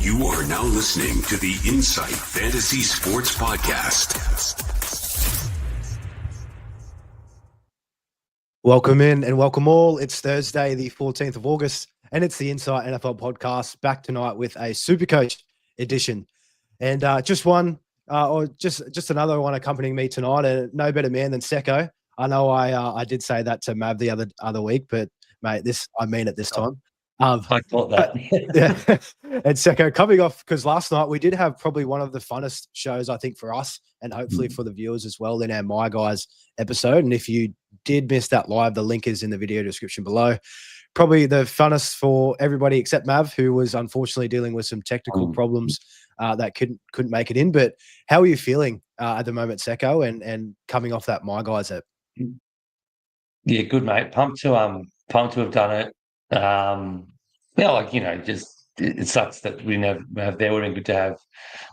You are now listening to the Insight Fantasy Sports Podcast. Welcome in and welcome all. It's Thursday, the 14th of August, and it's the Insight NFL Podcast, back tonight with a SuperCoach edition. And just another one accompanying me tonight, and no better man than Secko. I know I did say that to Mav the other week, but mate, I mean it this time. I thought that. Yeah. And Secko, coming off, because last night we did have probably one of the funnest shows, I think, for us and hopefully for the viewers as well, in our My Guys episode. And if you did miss that live, the link is in the video description below. Probably the funnest for everybody except Mav, who was unfortunately dealing with some technical problems that couldn't make it in. But how are you feeling at the moment, Secko, and coming off that My Guys app? Yeah, good, mate. Pumped to have done it. Just it sucks that we never have there. Would have been good to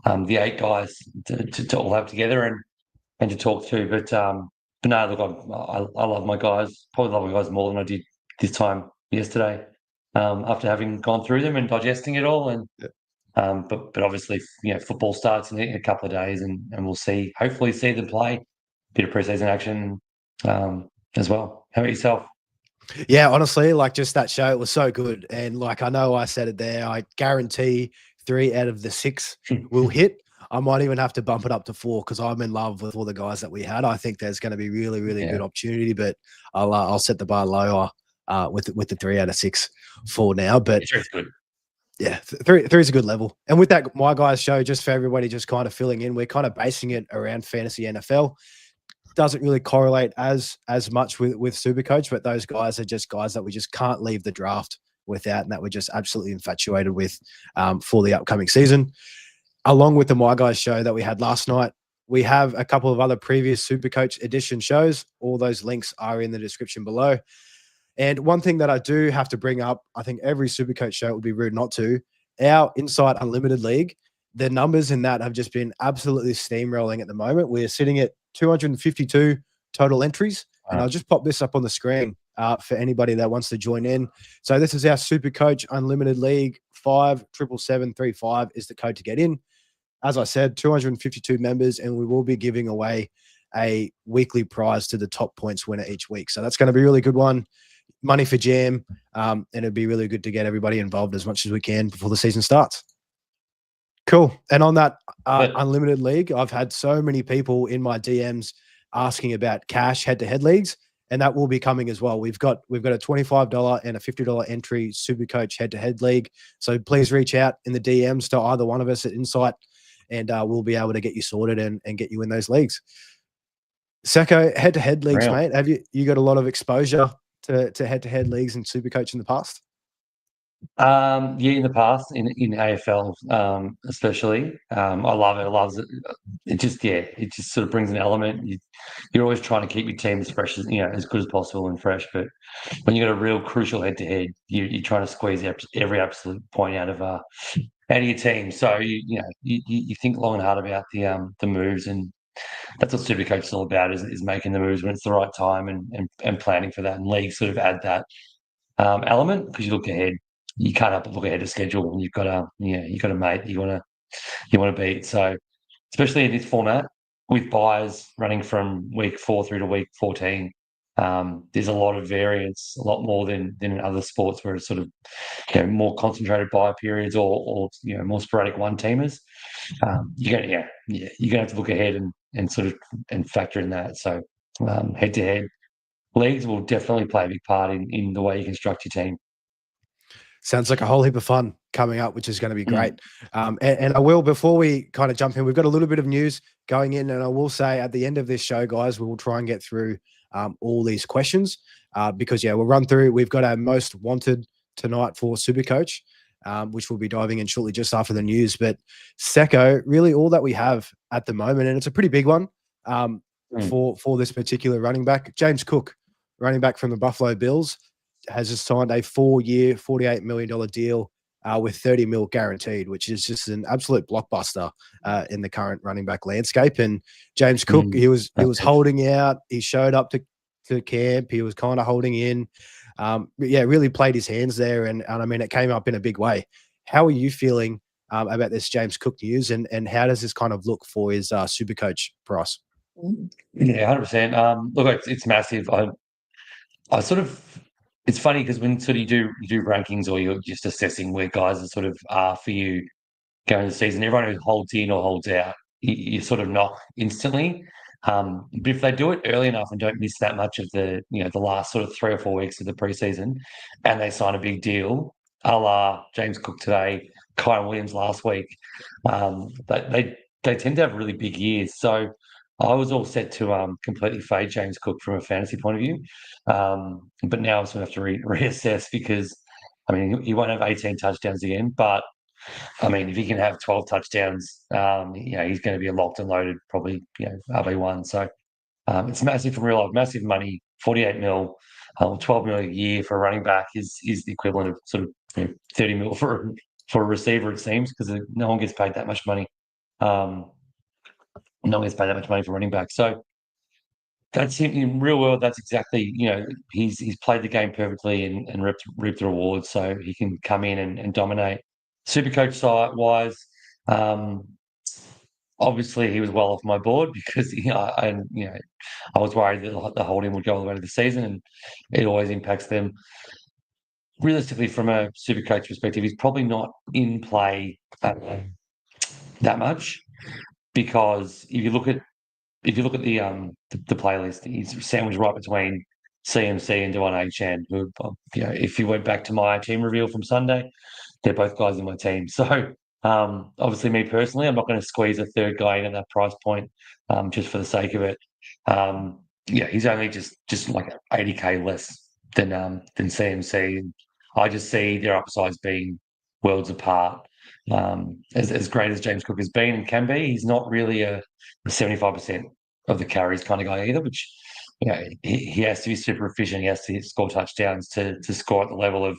have the 8 guys to all have together and to talk to. But no, look, I love my guys. Probably love my guys more than I did this time yesterday. After having gone through them and digesting it all, and but obviously, football starts in a couple of days, and we'll hopefully see them play. Bit of preseason action as well. How about yourself? Yeah, honestly, just that show, it was so good. And I know I said it there, I guarantee 3 out of the 6 will hit. I might even have to bump it up to 4 because I'm in love with all the guys that we had. I think there's going to be really, really good opportunity, but I'll set the bar lower with the 3 out of 6 for now. But it's good. Yeah, 3 is a good level. And with that My Guys show, just for everybody just kind of filling in, we're kind of basing it around fantasy NFL. Doesn't really correlate as much with SuperCoach, but those guys are just guys that we just can't leave the draft without, and that we're just absolutely infatuated with for the upcoming season. Along with the My Guys show that we had last night, we have a couple of other previous SuperCoach edition shows. All those links are in the description below. And one thing that I do have to bring up, I think every SuperCoach show would be rude not to, our Insight Unlimited League, the numbers in that have just been absolutely steamrolling at the moment. We're sitting at 252 total entries. And I'll just pop this up on the screen for anybody that wants to join in. So this is our SuperCoach Unlimited League. 57775 is the code to get in. As I said, 252 members, and we will be giving away a weekly prize to the top points winner each week. So that's going to be a really good one. Money for jam. And it'd be really good to get everybody involved as much as we can before the season starts. Cool. And on that Unlimited League, I've had so many people in my DMs asking about cash head-to-head leagues, and that will be coming as well. We've got a $25 and a $50 entry SuperCoach head-to-head league. So please reach out in the DMs to either one of us at Insight, and we'll be able to get you sorted and get you in those leagues. Secko, head-to-head leagues, mate. Have you got a lot of exposure to head-to-head leagues and SuperCoach in the past? In the past, in AFL, especially, I love it. I love it. It just sort of brings an element. You're always trying to keep your team as fresh as as good as possible and fresh. But when you got a real crucial head-to-head, you're trying to squeeze every absolute point out of your team. So you think long and hard about the moves, and that's what SuperCoach is all about: is making the moves when it's the right time and planning for that. And leagues sort of add that element because you look ahead. You can't help but look ahead of schedule when you've got a mate you want to beat. So especially in this format with buys running from week 4 through to week 14, there's a lot of variance, a lot more than in other sports where it's sort of more concentrated buy periods or more sporadic one teamers. You're gonna have to look ahead and sort of and factor in that. So head to head leagues will definitely play a big part in the way you construct your team. Sounds like a whole heap of fun coming up, which is going to be great. And I will, before we kind of jump in, we've got a little bit of news going in, and I will say at the end of this show, guys, we will try and get through all these questions because, we'll run through. We've got our most wanted tonight for SuperCoach, which we'll be diving in shortly just after the news. But Secko, really all that we have at the moment, and it's a pretty big one for this particular running back, James Cook, running back from the Buffalo Bills, has just signed a 4-year, $48 million deal with $30 million guaranteed, which is just an absolute blockbuster in the current running back landscape. And James Cook, he was holding out. He showed up to camp. He was kind of holding in. Really played his hands there. And I mean, it came up in a big way. How are you feeling about this James Cook news, and how does this kind of look for his SuperCoach price? Yeah, 100%. Look, it's massive. I sort of, it's funny because when sort of you do rankings or you're just assessing where guys are sort of are for you going into the season, everyone who holds in or holds out, you sort of knock instantly. But if they do it early enough and don't miss that much of the the last sort of 3 or 4 weeks of the preseason, and they sign a big deal, a la James Cook today, Kyle Williams last week, they tend to have really big years. So I was all set to completely fade James Cook from a fantasy point of view, but now I'm going to have to reassess because I mean he won't have 18 touchdowns again, but I mean, if he can have 12 touchdowns, he's going to be a locked and loaded, probably, RB1. So it's massive from real life, massive money, 48 mil, 12 mil a year for a running back is the equivalent of sort of 30 mil for a receiver, it seems, because no one gets paid that much money. No one gets paid that much money for running back. So that's him in real world. That's exactly, he's played the game perfectly and reaped the rewards. So he can come in and dominate. Supercoach side wise, obviously he was well off my board because I was worried that the holding would go all the way to the season, and it always impacts them. Realistically, from a Supercoach perspective, he's probably not in play that much because if you look at the playlist, he's sandwiched right between CMC and Devon Achan, who if you went back to my team reveal from Sunday, they're both guys in my team. So obviously, me personally, I'm not going to squeeze a third guy in at that price point just for the sake of it. He's only just like 80K less than CMC. And I just see their upsides being worlds apart. As great as James Cook has been and can be, he's not really a 75% of the carries kind of guy either, which he has to be super efficient. He has to score touchdowns to score at the level of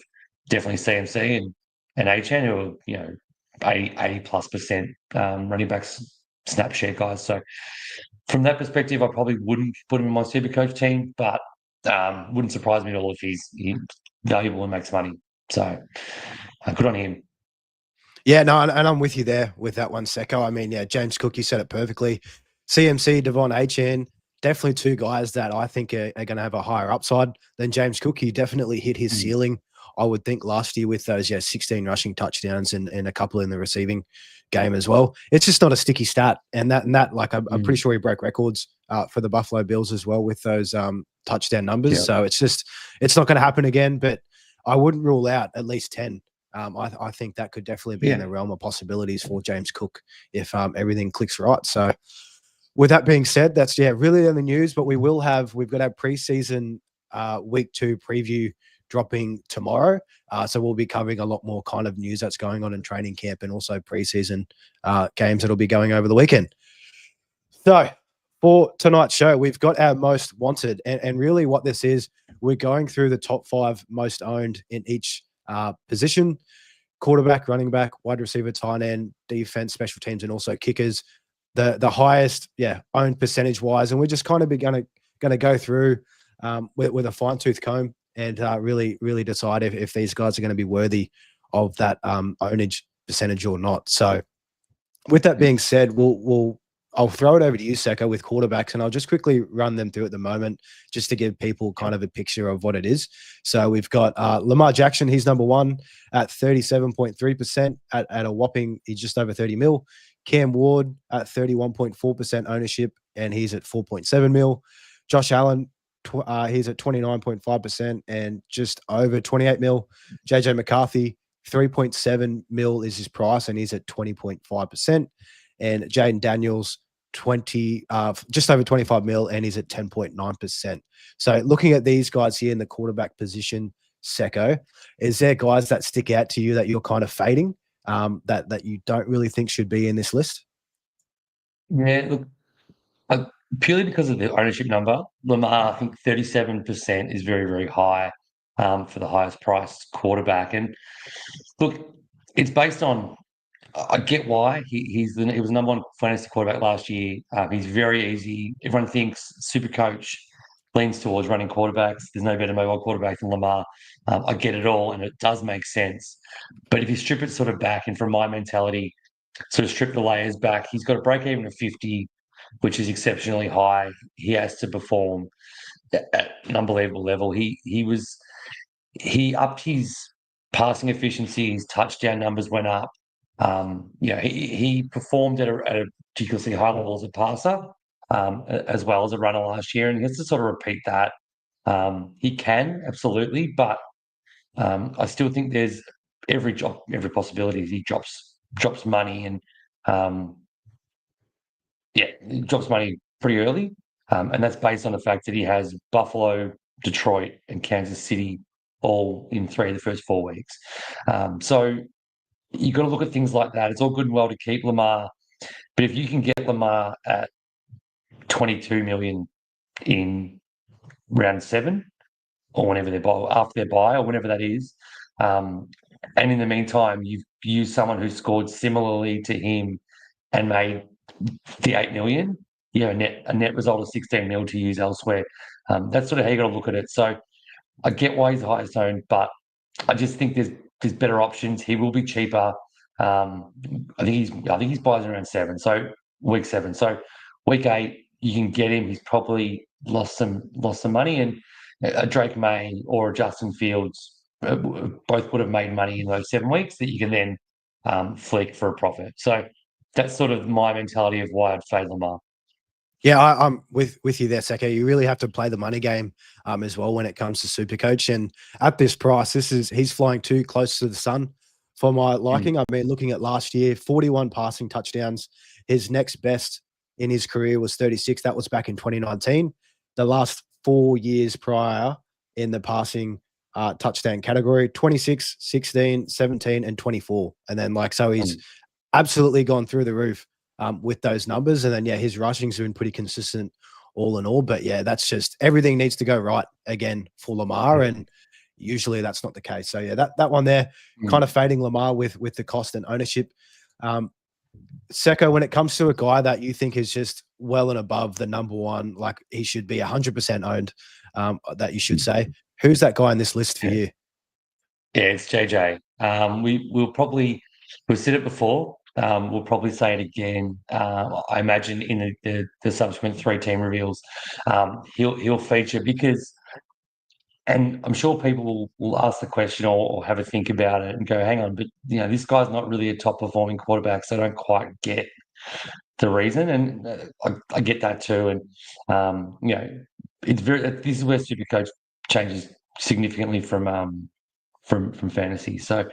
definitely CMC and Achan, who are 80+% running backs snap share guys. So from that perspective, I probably wouldn't put him in my Supercoach team, but wouldn't surprise me at all if he's valuable and makes money. So good on him. Yeah, no, and I'm with you there with that one, Secko. I mean, James Cook, you said it perfectly. CMC, Devon Achan, definitely two guys that I think are going to have a higher upside than James Cook. He definitely hit his ceiling, I would think, last year with those 16 rushing touchdowns and a couple in the receiving game as well. It's just not a sticky stat, and that like I'm pretty sure he broke records for the Buffalo Bills as well with those touchdown numbers. Yeah. So it's not going to happen again. But I wouldn't rule out at least 10. I think that could definitely be in the realm of possibilities for James Cook if everything clicks right. So with that being said, that's really in the news, but we've got our preseason week 2 preview dropping tomorrow. So we'll be covering a lot more kind of news that's going on in training camp and also preseason games that'll be going over the weekend. So for tonight's show, we've got our most wanted, and really what this is, we're going through the top 5 most owned in each position: quarterback, running back, wide receiver, tight end, defense, special teams, and also kickers. The highest, owned percentage wise, and we're just kind of going to go through with a fine tooth comb and really decide if these guys are going to be worthy of that ownage percentage or not. So, with that being said, I'll throw it over to you, Secko, with quarterbacks, and I'll just quickly run them through at the moment just to give people kind of a picture of what it is. So we've got Lamar Jackson. He's number 1 at 37.3% at a whopping, he's just over 30 mil. Cam Ward at 31.4% ownership, and he's at 4.7 mil. Josh Allen, he's at 29.5% and just over 28 mil. JJ McCarthy, 3.7 mil is his price, and he's at 20.5%. And Jaden Daniels, just over 25 mil, and he's at 10.9%. So looking at these guys here in the quarterback position, Secko, is there guys that stick out to you that you're kind of fading, that you don't really think should be in this list? Yeah, look, purely because of the ownership number, Lamar, I think 37% is very, very high for the highest priced quarterback. And look, it's based on, I get why. He was number 1 fantasy quarterback last year. He's very easy. Everyone thinks Supercoach, leans towards running quarterbacks. There's no better mobile quarterback than Lamar. I get it all, and it does make sense. But if you strip it sort of back, and from my mentality, sort of strip the layers back, he's got a break even of 50, which is exceptionally high. He has to perform at an unbelievable level. He upped his passing efficiency. His touchdown numbers went up. He performed at a ridiculously high level as a passer, as well as a runner last year, and he has to sort of repeat that. He can absolutely, but I still think there's every possibility he drops money, and he drops money pretty early, and that's based on the fact that he has Buffalo, Detroit, and Kansas City all in 3 of the first 4 weeks. So you've got to look at things like that. It's all good and well to keep Lamar, but if you can get Lamar at 22 million in round 7, or whenever after their buy, or whenever that is, and in the meantime, you've used someone who scored similarly to him and made the 8 million, a net result of 16 mil to use elsewhere. That's sort of how you got to look at it. So I get why he's the highest owned, but I just think there's better options. He will be cheaper. I think he's buys around 7. So week 7. So week 8, you can get him. He's probably lost some money, and a Drake May or a Justin Fields both would have made money in those 7 weeks that you can then flick for a profit. So that's sort of my mentality of why I'd fade Lamar. Yeah, I'm with you there, Secko. You really have to play the money game as well when it comes to SuperCoach. And at this price, he's flying too close to the sun for my liking. I mean, looking at last year, 41 passing touchdowns. His next best in his career was 36. That was back in 2019. The last 4 years prior in the passing touchdown category, 26, 16, 17, and 24. And then so he's absolutely gone through the roof with those numbers. And then, his rushing's been pretty consistent all in all. But, that's just everything needs to go right again for Lamar. And usually that's not the case. So, that one there, kind of fading Lamar with the cost and ownership. Secko, when it comes to a guy that you think is just well and above the number one, like he should be 100% owned, that you should say, who's that guy on this list for you? Yeah, it's JJ. We've said it before. We'll probably say it again. I imagine in the subsequent 3 team reveals, he'll feature because, and I'm sure people will ask the question or have a think about it and go, hang on, but this guy's not really a top performing quarterback, so I don't quite get the reason, and I get that too. And it's this is where SuperCoach changes significantly from fantasy. So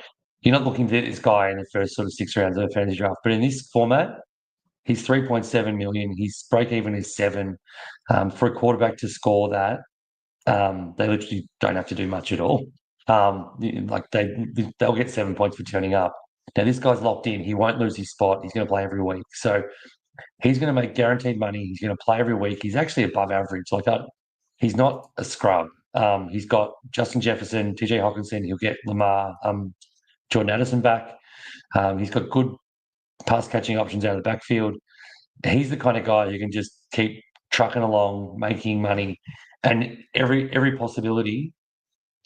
you're not looking at this guy in the first sort of 6 rounds of a fantasy draft, but in this format, he's 3.7 million. His break even is 7. For a quarterback to score that, they literally don't have to do much at all. They'll get 7 points for turning up. Now this guy's locked in. He won't lose his spot. He's going to play every week. So he's going to make guaranteed money. He's going to play every week. He's actually above average. He's not a scrub. He's got Justin Jefferson, TJ Hawkinson. He'll get Lamar, Jordan Addison back. He's got good pass catching options out of the backfield. He's the kind of guy who can just keep trucking along, making money, and every possibility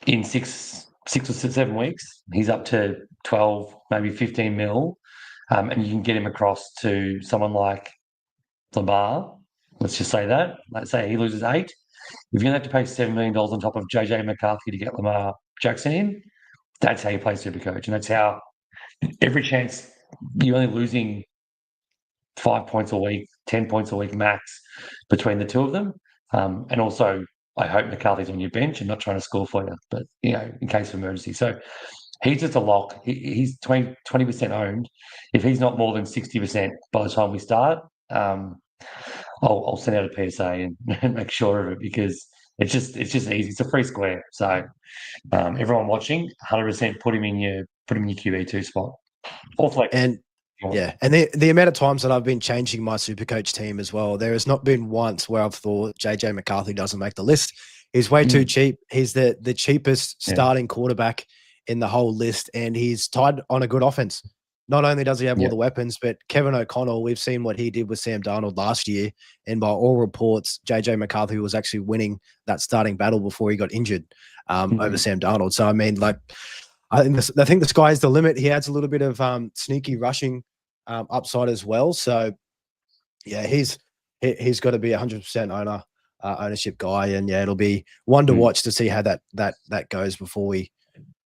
in 6 or 7 weeks, he's up to 12, maybe 15 mil, and you can get him across to someone like Lamar. Let's just say that. Let's say he loses 8. If you're going to have to pay $7 million on top of JJ McCarthy to get Lamar Jackson in, that's how you play SuperCoach. And that's how every chance you're only losing 5 points a week, 10 points a week max between the two of them. And also, I hope McCarthy's on your bench and not trying to score for you, but, in case of emergency. So he's just a lock. He's 20% owned. If he's not more than 60% by the time we start, I'll send out a PSA and make sure of it, because it's just easy. It's a free square. So everyone watching, 100% put him in your QB2 spot or flex. And the amount of times that I've been changing my SuperCoach team as well, there has not been once where I've thought JJ McCarthy doesn't make the list. He's way too cheap. He's the cheapest starting quarterback in the whole list, and he's tied on a good offense. not only does he have all Yeah. the weapons, but Kevin O'Connell, we've seen what he did with Sam Darnold last year. And by all reports, JJ McCarthy was actually winning that starting battle before he got injured over Sam Darnold. So, I mean, like, I think the sky's the limit. He adds a little bit of sneaky rushing upside as well. So, yeah, he's got to be 100% ownership guy. And yeah, it'll be one to watch to see how that goes before we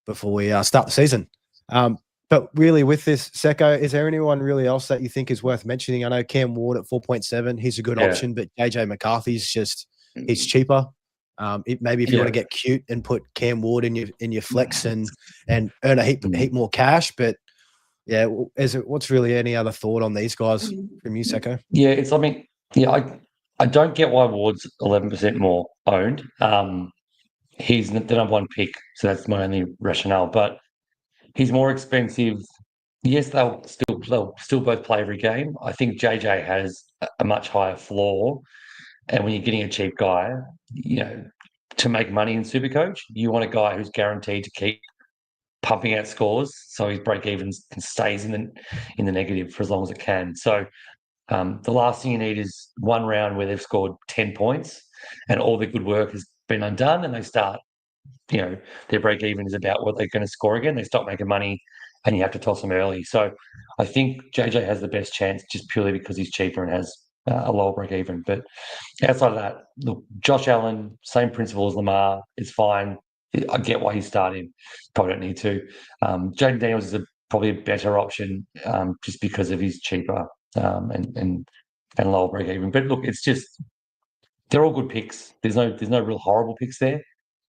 start the season. But really, with this, Secko, is there anyone really else that you think is worth mentioning? I know Cam Ward at 4.7, he's a good option, but JJ McCarthy's he's cheaper. Maybe if you want to get cute and put Cam Ward in your flex and earn a heap more cash. But yeah, what's really any other thought on these guys from you, Secko? Yeah, I don't get why Ward's 11% more owned. He's the number one pick, so that's my only rationale. But he's more expensive. Yes, they'll still both play every game. I think JJ has a much higher floor, and when you're getting a cheap guy, to make money in SuperCoach, you want a guy who's guaranteed to keep pumping out scores, so his break even stays in the negative for as long as it can. So the last thing you need is one round where they've scored 10 points and all the good work has been undone, and they start, their break even is about what they're going to score again. They stop making money and you have to toss them early. So I think JJ has the best chance just purely because he's cheaper and has a lower break even. But outside of that, look, Josh Allen, same principle as Lamar, is fine. I get why he's starting. Probably don't need to. Jaden Daniels is probably a better option just because of his cheaper and lower break even. But look, it's just they're all good picks. There's no real horrible picks there.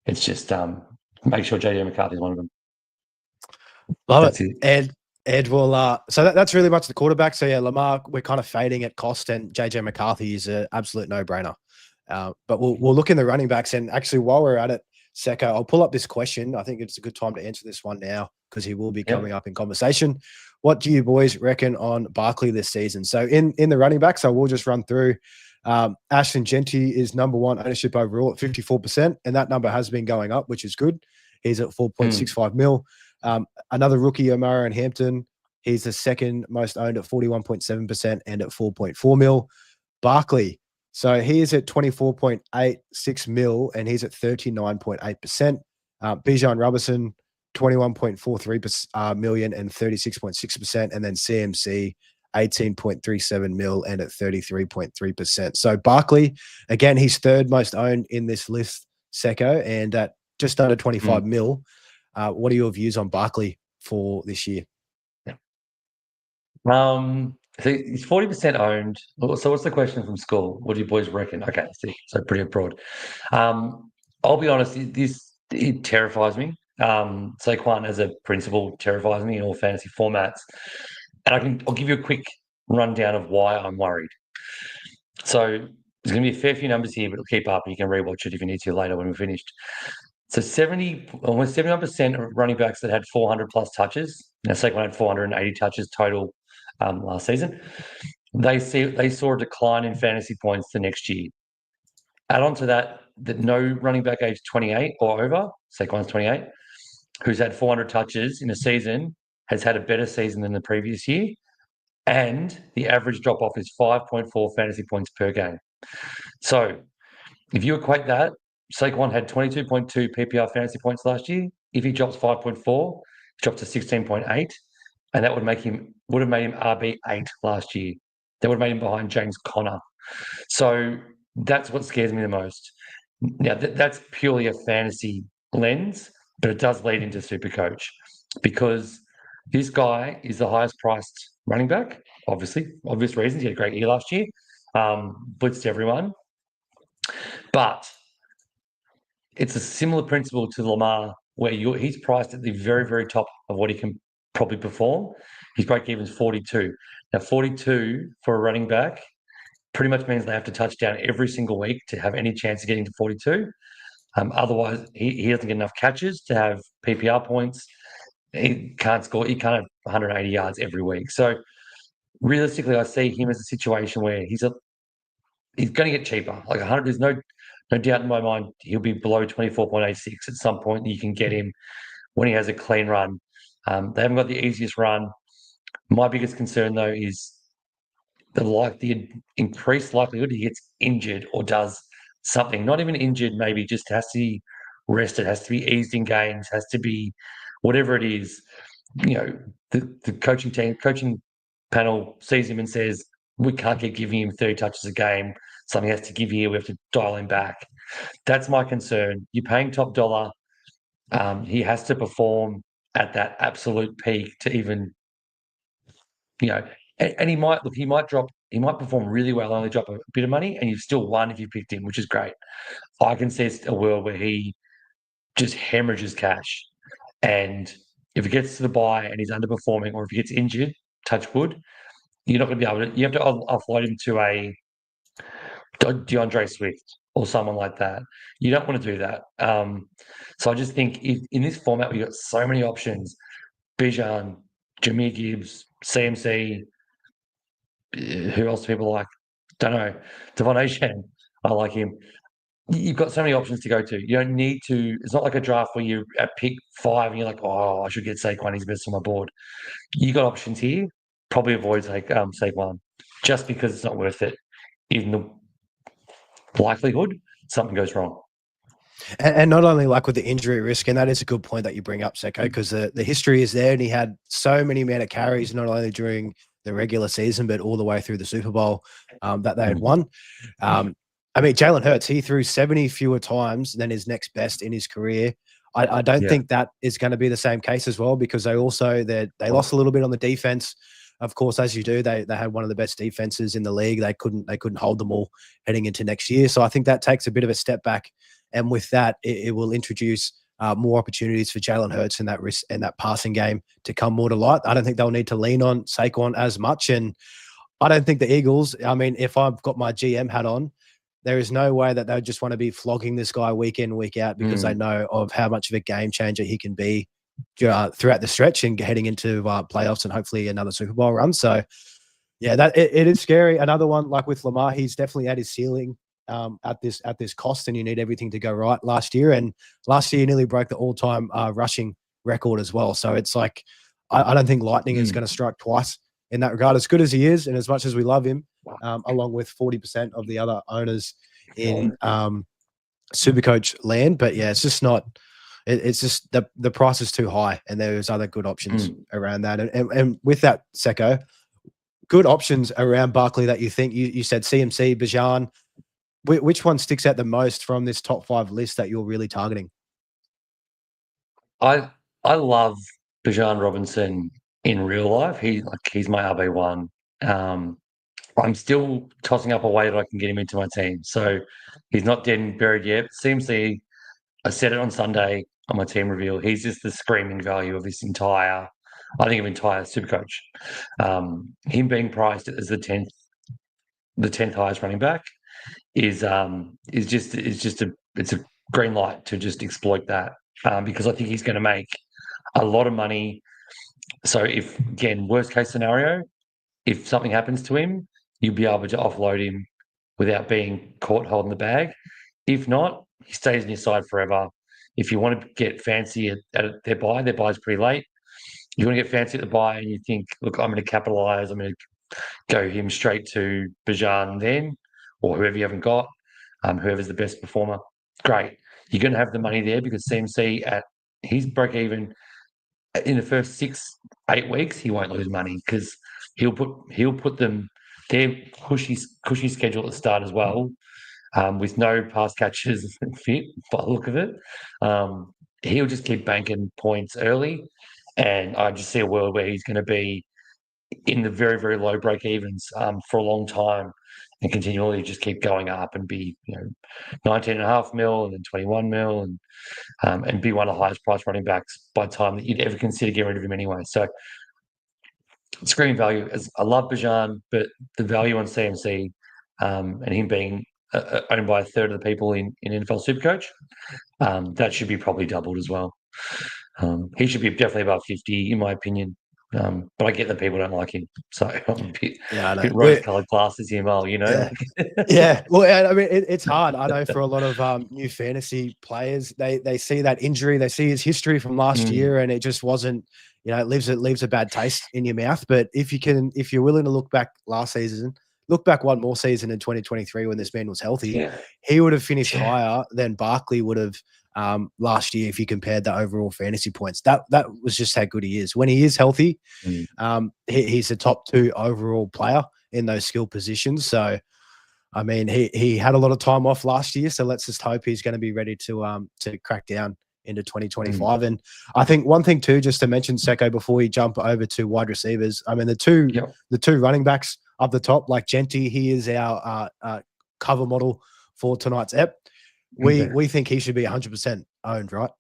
It's just make sure JJ McCarthy is one of them. Love it. Ed will. So that's really much the quarterback. So yeah, Lamar, we're kind of fading at cost, and JJ McCarthy is an absolute no-brainer. But we'll look in the running backs, and actually while we're at it, Secko, I'll pull up this question. I think it's a good time to answer this one now because he will be coming up in conversation. What do you boys reckon on Barkley this season? So in the running backs, I will just run through. Ashton Genty is number one ownership overall at 54%, and that number has been going up, which is good. He's at 4.65 mil. Another rookie, Omarion Hampton, he's the second most owned at 41.7% and at 4.4 mil. Barkley, so he is at 24.86 mil and he's at 39.8%. Bijan Robinson, 21.43 million and 36.6%. And then CMC, 18.37 mil and at 33.3%. So Barkley, again, he's third most owned in this list, Secko, and at just under 25 mil. What are your views on Barkley for this year? So he's 40% owned. So what's the question from school? What do you boys reckon? Okay, so pretty broad. I'll be honest, it terrifies me. Saquon as a principal terrifies me in all fantasy formats. And I'll give you a quick rundown of why I'm worried. So there's going to be a fair few numbers here, but it'll keep up. You can rewatch it if you need to later when we're finished. So almost 71% of running backs that had 400 plus touches. Now Saquon had 480 touches total last season. They saw a decline in fantasy points the next year. Add on to that no running back age 28 or over, Saquon's 28, who's had 400 touches in a season has had a better season than the previous year. And the average drop off is 5.4 fantasy points per game. So if you equate that, Saquon had 22.2 PPR fantasy points last year. If he drops 5.4, he drops to 16.8, and that would have made him RB8 last year. That would have made him behind James Conner. So that's what scares me the most. Now, that's purely a fantasy lens, but it does lead into SuperCoach because this guy is the highest priced running back, obviously, obvious reasons. He had a great year last year, blitzed everyone. But it's a similar principle to Lamar, where he's priced at the very, very top of what he can probably perform. His break even is 42. Now, 42 for a running back pretty much means they have to touch down every single week to have any chance of getting to 42. Otherwise, he doesn't get enough catches to have PPR points. He can't score. He can't have 180 yards every week. So realistically, I see him as a situation where he's going to get cheaper. Like 100, there's no doubt in my mind he'll be below 24.86 at some point. You can get him when he has a clean run. They haven't got the easiest run. My biggest concern, though, is the increased likelihood he gets injured or does something. Not even injured, maybe just has to be rested, has to be eased in games, has to be whatever it is. The coaching panel sees him and says, we can't keep giving him 30 touches a game. Something has to give here. We have to dial him back. That's my concern. You're paying top dollar. He has to perform at that absolute peak to even, and he might perform really well, only drop a bit of money, and you've still won if you picked him, which is great. I can see a world where he just hemorrhages cash. And if he gets to the bye and he's underperforming, or if he gets injured, touch wood, you're not going to be able to. You have to offload him to a DeAndre Swift or someone like that. You don't want to do that. So I just think in this format, we've got so many options: Bijan, Jameer Gibbs, CMC. Who else do people like? Don't know. Devon Achane. I like him. You've got so many options to go to. You don't need to. It's not like a draft where you're at pick 5 and you're like, oh, I should get Saquon. He's best on my board. You got options here. Probably avoid Saquon just because it's not worth it. In the likelihood something goes wrong. And not only like with the injury risk, and that is a good point that you bring up, Secko, because the history is there, and he had so many amount of carries, not only during the regular season, but all the way through the Super Bowl that they had won. I mean, Jalen Hurts, he threw 70 fewer times than his next best in his career. I don't think that is going to be the same case as well, because they lost a little bit on the defense. Of course, as you do, they had one of the best defenses in the league. They couldn't hold them all heading into next year. So I think that takes a bit of a step back. And with that, it will introduce more opportunities for Jalen Hurts in that risk and that passing game to come more to light. I don't think they'll need to lean on Saquon as much. And I don't think the Eagles, I mean, if I've got my GM hat on, there is no way that they just want to be flogging this guy week in, week out, because they know of how much of a game changer he can be throughout the stretch and heading into playoffs and hopefully another Super Bowl run. So, yeah, that it is scary. Another one, like with Lamar, he's definitely at his ceiling at this cost, and you need everything to go right last year. And last year, he nearly broke the all-time rushing record as well. So it's like, I don't think lightning is going to strike twice in that regard. As good as he is, and as much as we love him, along with 40% of the other owners in SuperCoach land. But yeah, it's just not. It's just the price is too high, and there's other good options around that. And with that, Secko, good options around Barkley that you think you said CMC, Bijan. Which one sticks out the most from this top 5 list that you're really targeting? I love Bijan Robinson in real life. He's my RB1. I'm still tossing up a way that I can get him into my team. So he's not dead and buried yet. CMC, I said it on Sunday on my team reveal. He's just the screaming value of this entire SuperCoach. Him being priced as the 10th highest running back is just a green light to just exploit that, because I think he's going to make a lot of money. So if, again, worst case scenario, if something happens to him, you'll be able to offload him without being caught holding the bag. If not, he stays in your side forever. If you want to get fancy at their buy is pretty late. You want to get fancy at the buy and you think, look, I'm going to capitalize. I'm going to go him straight to Bijan then, or whoever you haven't got, whoever's the best performer. Great. You're going to have the money there because CMC at his break even in the first 6-8 weeks, he won't lose money because he'll put them their cushy schedule at the start as well, with no pass catches fit by the look of it. He'll just keep banking points early, and I just see a world where he's going to be in the very, very low break evens for a long time and continually just keep going up and be 19.5 mil and then 21 mil and be one of the highest price running backs by the time that you'd ever consider getting rid of him anyway. So screaming value. I love Bijan, but the value on CMC and him being owned by a third of the people in NFL SuperCoach, that should be probably doubled as well. He should be definitely above 50 in my opinion. But I get that people don't like him, so I'm a bit rose-coloured glasses here, Mull, Yeah. Well, I mean, it's hard. I know for a lot of new fantasy players, they see that injury, they see his history from last year, and it just wasn't it leaves a bad taste in your mouth. But if you're willing to look back last season, look back one more season in 2023 when this man was healthy, Yeah. he would have finished higher than Barkley would have last year if you compared the overall fantasy points. That was just how good he is. When he is healthy, he's a top 2 overall player in those skill positions. So, I mean, he had a lot of time off last year, so let's just hope he's going to be ready to crack down into 2025. And I think one thing too, just to mention Secko before we jump over to wide receivers. I mean, the two running backs up the top, like Genty, he is our cover model for tonight's ep. We think he should be 100% owned, right?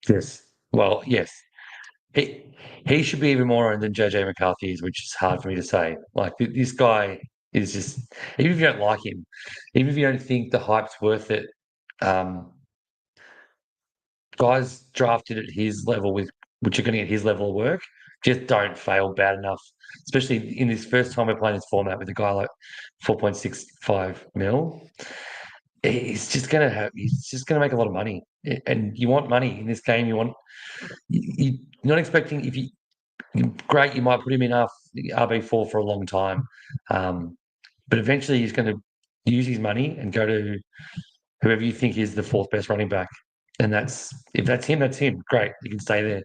Yes. Well, yes. He should be even more owned than JJ McCarthy is, which is hard for me to say. Like, this guy is just, even if you don't like him, even if you don't think the hype's worth it, guys drafted at his level which are going to get his level of work, just don't fail bad enough. Especially in this first time we're playing this format with a guy like 4.65 mil. He's just going to make a lot of money. And you want money in this game. You're not expecting, great, you might put him in RB4 for a long time. But eventually he's going to use his money and go to whoever you think is the 4th best running back. And if that's him, that's him. Great, you can stay there.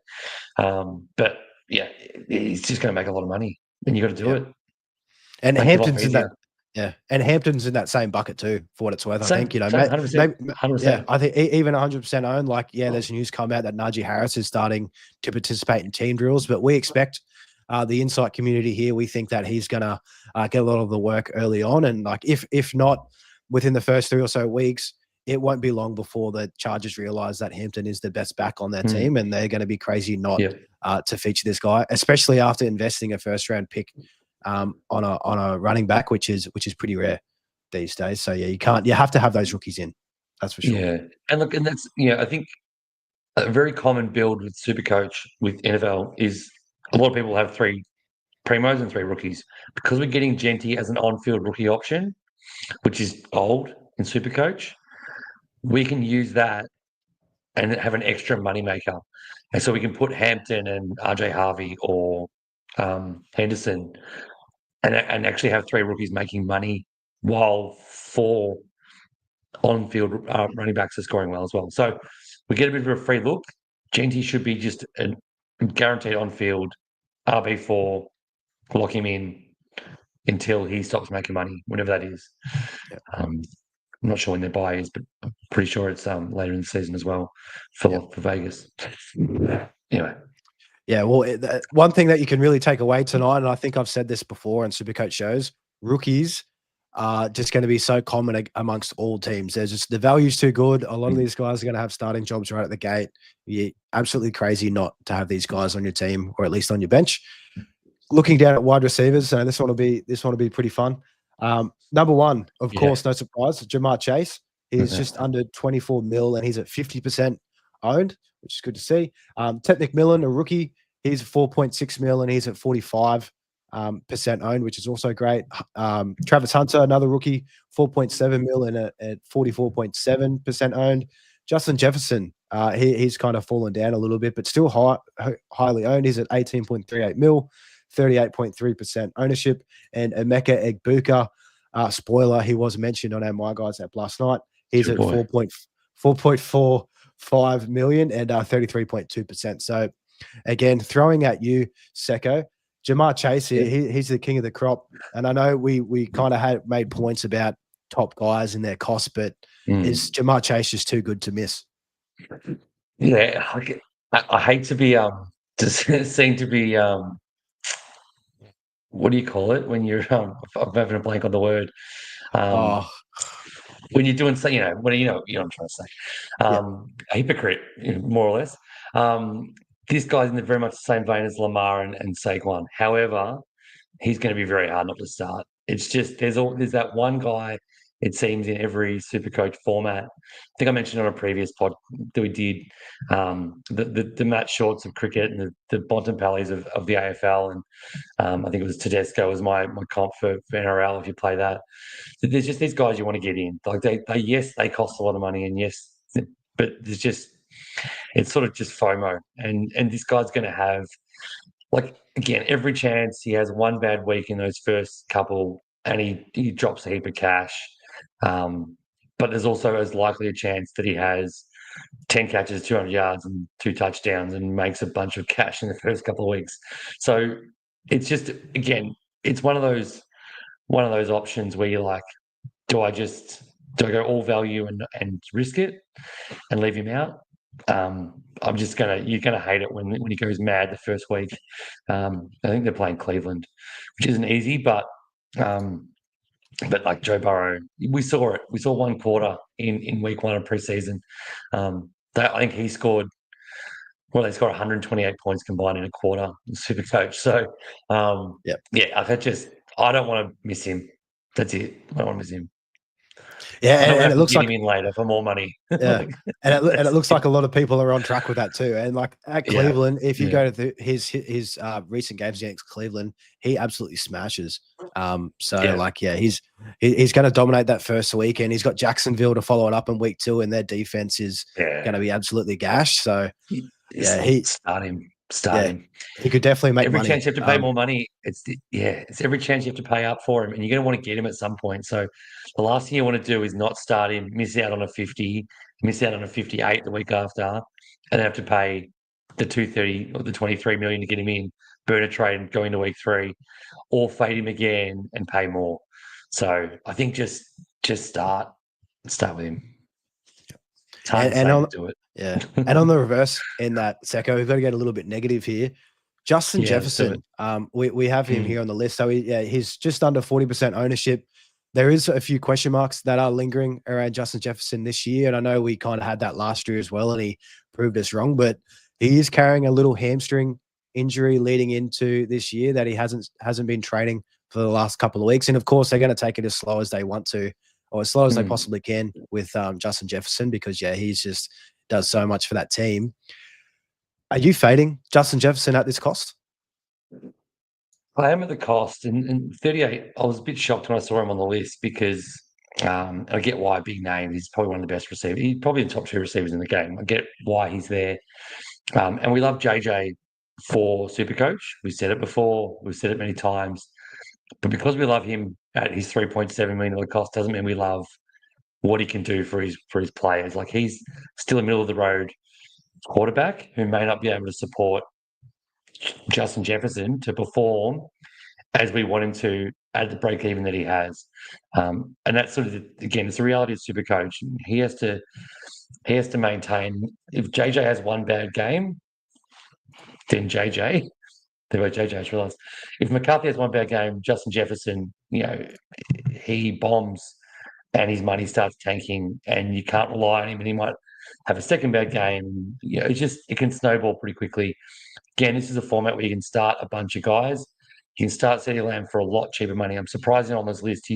But yeah, he's just going to make a lot of money, and you got to do it. And Hampton's in that. Yeah, and Hampton's in that same bucket too, for what it's worth. I think 100%. Yeah, I think even 100% owned. Like, there's news come out that Najee Harris is starting to participate in team drills, but we expect the insight community here. We think that he's gonna get a lot of the work early on, and like if not within the first 3 or so weeks, it won't be long before the Chargers realize that Hampton is the best back on their team, and they're going to be crazy not to feature this guy, especially after investing a first-round pick on a running back, which is pretty rare these days. So you have to have those rookies in. That's for sure. Yeah, and look, and that's I think a very common build with SuperCoach with NFL is a lot of people have 3 primos and 3 rookies, because we're getting Genty as an on-field rookie option, which is old in SuperCoach. We can use that and have an extra moneymaker. And so we can put Hampton and RJ Harvey or Henderson and actually have 3 rookies making money while 4 on-field running backs are scoring well as well. So we get a bit of a free look. Genty should be just a guaranteed on-field RB4, lock him in until he stops making money, whenever that is. I'm not sure when their buy is, but I'm pretty sure it's later in the season as well for Vegas. Anyway. Yeah, well, one thing that you can really take away tonight, and I think I've said this before on SuperCoach shows, rookies are just going to be so common amongst all teams. There's just the value's too good. A lot of these guys are going to have starting jobs right at the gate. You're absolutely crazy not to have these guys on your team, or at least on your bench. Looking down at wide receivers, this one will be pretty fun. Number one, of course, no surprise, Jamar Chase. He's just under 24 mil, and he's at 50% owned, which is good to see. Ted McMillan, a rookie, he's 4.6 mil, and he's at 45% owned, which is also great. Travis Hunter, another rookie, 4.7 mil and at 44.7% owned. Justin Jefferson, he's kind of fallen down a little bit, but still highly owned. He's at 18.38 mil, 38.3% ownership. And Emeka Egbuka, spoiler, he was mentioned on our My Guys app last night. He's at 4.45 million and 33.2%. So again, throwing at you, Secko, Jamar Chase here, he's the king of the crop. And I know we kind of made points about top guys and their costs, but is Jamar Chase just too good to miss? Yeah, I hate to be just seem to be what do you call it when you're I'm having a blank on the word. When you're doing something, what I'm trying to say. A hypocrite, more or less. This guy's in very much the same vein as Lamar and Saquon. However, he's going to be very hard not to start. It's just there's that one guy, it seems, in every SuperCoach format. I think I mentioned on a previous pod that we did, the Matt Shorts of cricket and the Bontempellis of the AFL, and I think it was Tedesco was my comp for NRL if you play that. There's just these guys you want to get in. Like they cost a lot of money, and yes, but there's just it's sort of just FOMO. And this guy's going to have, like, again, every chance he has one bad week in those first couple and he drops a heap of cash. But there's also as likely a chance that he has 10 catches, 200 yards, and 2 touchdowns and makes a bunch of cash in the first couple of weeks. So it's just, again, it's one of those options where you're like, do I go all value and risk it and leave him out? You're gonna hate it when he goes mad the first week. I think they're playing Cleveland, which isn't easy, but like Joe Burrow, we saw it. We saw one quarter in week 1 of preseason. I think he scored. Well, they scored 128 points combined in a quarter in SuperCoach. So, I don't want to miss him. That's it. I don't want to miss him. Yeah, and it looks get like him in later for more money. Yeah, and it looks like a lot of people are on track with that too. And like at Cleveland, if you go to his recent games against Cleveland, he absolutely smashes. He's going to dominate that first week, and he's got Jacksonville to follow it up in week 2, and their defense is going to be absolutely gashed. So start him. He could definitely make every money. chance you have to pay more money. It's every chance you have to pay up for him, and you're going to want to get him at some point. So the last thing you want to do is not start him, miss out on a 50, miss out on a 58 the week after, and have to pay the 230 or the 23 million to get him in, burn a trade and go into week 3, or fade him again and pay more. So I think just start with him. It's hard to do it. Yeah. And on the reverse in that, Secko, we've got to get a little bit negative here. Justin Jefferson, we have him here on the list. So he's just under 40% ownership. There is a few question marks that are lingering around Justin Jefferson this year. And I know we kind of had that last year as well, and he proved us wrong, but he is carrying a little hamstring injury leading into this year that he hasn't been training for the last couple of weeks. And of course, they're going to take it as slow as they want to, or as slow as they possibly can with Justin Jefferson, because he's just does so much for that team. Are you fading Justin Jefferson at this cost? I am at the cost, and 38. I was a bit shocked when I saw him on the list because I get why, big name. He's probably one of the best receivers. He's probably the top 2 receivers in the game. I get why he's there, and we love JJ for SuperCoach. We've said it before. We've said it many times, but because we love him at his $3.7 million cost, doesn't mean we love what he can do for his players. Like, he's still a middle of the road quarterback who may not be able to support Justin Jefferson to perform as we want him to at the break even that he has. And that's sort of, again, it's the reality of SuperCoach. He has to maintain. If JJ has one bad game, then JJ. There were JJ, I just realised. If McCarthy has one bad game, Justin Jefferson, he bombs and his money starts tanking, and you can't rely on him, and he might have a second bad game. It can snowball pretty quickly. Again, this is a format where you can start a bunch of guys. You can start CeeDee Lamb for a lot cheaper money. I'm surprised on this list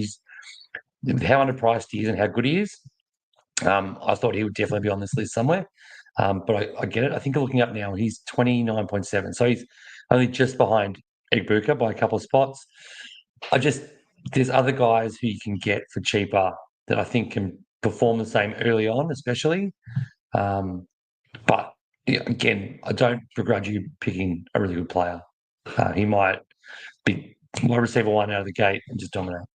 how underpriced he is and how good he is. I thought he would definitely be on this list somewhere. But I get it. I think looking up now, he's 29.7. So he's only just behind Igbuka by a couple of spots. There's other guys who you can get for cheaper that I think can perform the same early on, especially. But again, I don't begrudge you picking a really good player. He might be wide receiver 1 out of the gate and just dominate.